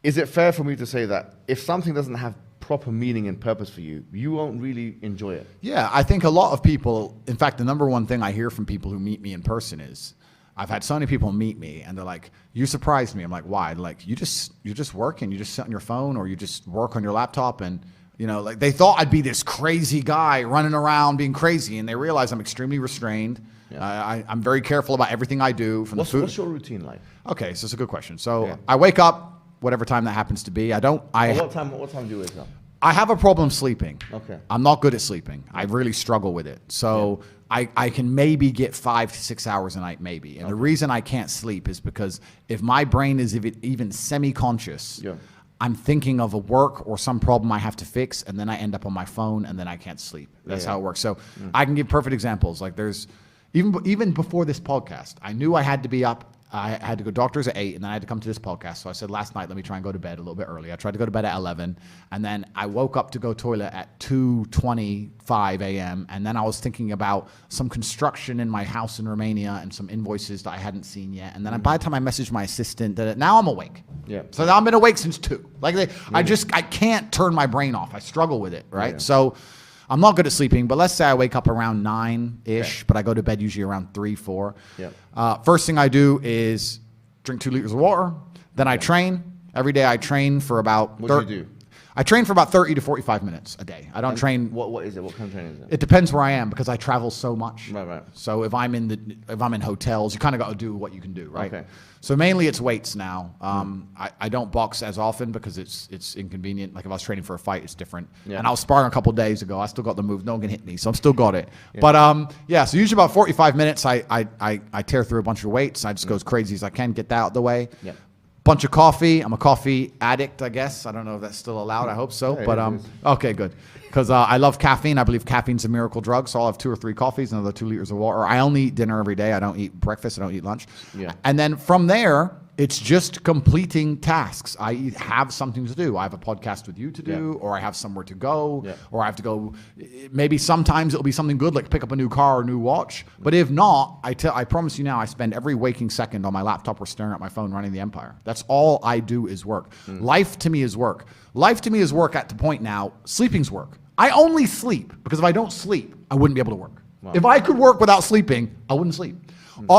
is it fair for me to say that if something doesn't have proper meaning and purpose for you, you won't really enjoy it? Yeah, I think a lot of people, in fact, the number one thing I hear from people who meet me in person is, I've had so many people meet me and they're like, you surprised me. I'm like, why? Like, you're just working, you just sit on your phone or you just work on your laptop, and you know, like they thought I'd be this crazy guy running around being crazy, and they realize I'm extremely restrained. Yeah. I'm very careful about everything I do. From the food. What's your routine like? Okay, so it's a good question. So I wake up, whatever time that happens to be. What time do you wake up? I have a problem sleeping. Okay. I'm not good at sleeping. I really struggle with it. So I can maybe get 5 to 6 hours a night, maybe. And the reason I can't sleep is because if my brain is even semi-conscious, I'm thinking of a work or some problem I have to fix, and then I end up on my phone, and then I can't sleep. That's how it works. So I can give perfect examples. Like there's, even before this podcast, I knew I had to be up. I had to go doctors at 8, and then I had to come to this podcast. So I said last night, let me try and go to bed a little bit early. I tried to go to bed at 11, and then I woke up to go toilet at 2:25 a.m. And then I was thinking about some construction in my house in Romania and some invoices that I hadn't seen yet. And then by the time I messaged my assistant, now I'm awake. Yeah. So now I've been awake since 2. Like I can't turn my brain off. I struggle with it, right? Yeah. So I'm not good at sleeping, but let's say I wake up around 9-ish, but I go to bed usually around 3, 4. Yeah. First thing I do is drink 2 liters of water. Then I train. Every day I train for about... What do you do? I train for about 30 to 45 minutes a day. I don't train... What is it? What kind of training is it? It depends where I am because I travel so much. Right. So if I'm in hotels, you kind of got to do what you can do, right? Okay. So mainly it's weights now. I don't box as often because it's inconvenient. Like if I was training for a fight, it's different. Yeah. And I was sparring a couple of days ago. I still got the move. No one can hit me, so I'm still got it. Yeah. But so usually about 45 minutes, I tear through a bunch of weights. I just go as crazy as I can, get that out of the way. Yeah. Bunch of coffee. I'm a coffee addict, I guess. I don't know if that's still allowed. I hope so. Yeah, but okay, good. Because I love caffeine. I believe caffeine's a miracle drug. So I'll have 2 or 3 coffees, another 2 liters of water. I only eat dinner every day. I don't eat breakfast. I don't eat lunch. Yeah. And then from there, it's just completing tasks. I have something to do. I have a podcast with you to do, or I have somewhere to go, or I have to go. Maybe sometimes it'll be something good, like pick up a new car or a new watch. But if not, I promise you now, I spend every waking second on my laptop or staring at my phone running the empire. That's all I do is work. Life to me is work. Life to me is work at the point now, sleeping's work. I only sleep because if I don't sleep, I wouldn't be able to work. Wow. If I could work without sleeping, I wouldn't sleep.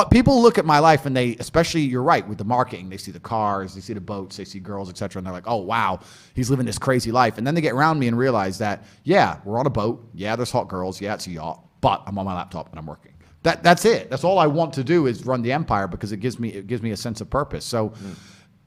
People look at my life and they, especially you're right, with the marketing, they see the cars, they see the boats, they see girls, etc. And they're like, oh, wow, he's living this crazy life. And then they get around me and realize that, yeah, we're on a boat. Yeah, there's hot girls. Yeah, it's a yacht. But I'm on my laptop and I'm working. That's it. That's all I want to do is run the empire because it gives me a sense of purpose. So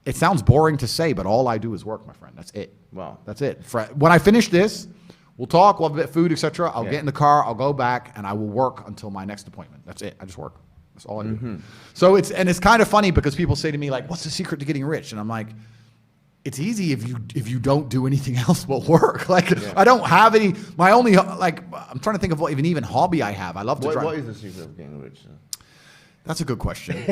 it sounds boring to say, but all I do is work, my friend. That's it. Wow. That's it. When I finish this, we'll talk, we'll have a bit of food, etc. I'll get in the car, I'll go back, and I will work until my next appointment. That's it. I just work. That's all I do. So it's kind of funny because people say to me like, "What's the secret to getting rich?" And I'm like, "It's easy if you don't do anything else but work." Like I don't have any. My only I'm trying to think of what even hobby I have. I love to drive. What is the secret of getting rich? That's a good question.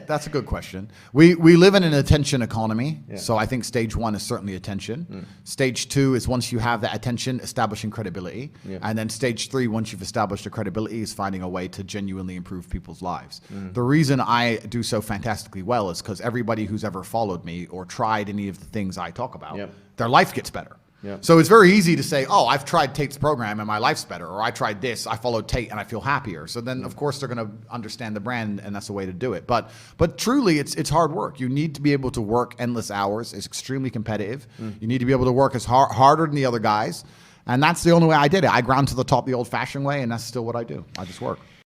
That's a good question. We live in an attention economy, so I think stage 1 is certainly attention. Stage 2 is once you have that attention, establishing credibility. And then stage 3, once you've established a credibility, is finding a way to genuinely improve people's lives. The reason I do so fantastically well is because everybody who's ever followed me or tried any of the things I talk about, their life gets better. So it's very easy to say, oh, I've tried Tate's program and my life's better, or I tried this, I followed Tate and I feel happier. So then, of course, they're going to understand the brand, and that's the way to do it. But truly, it's hard work. You need to be able to work endless hours. It's extremely competitive. You need to be able to work as harder than the other guys, and that's the only way I did it. I ground to the top the old-fashioned way, and that's still what I do. I just work.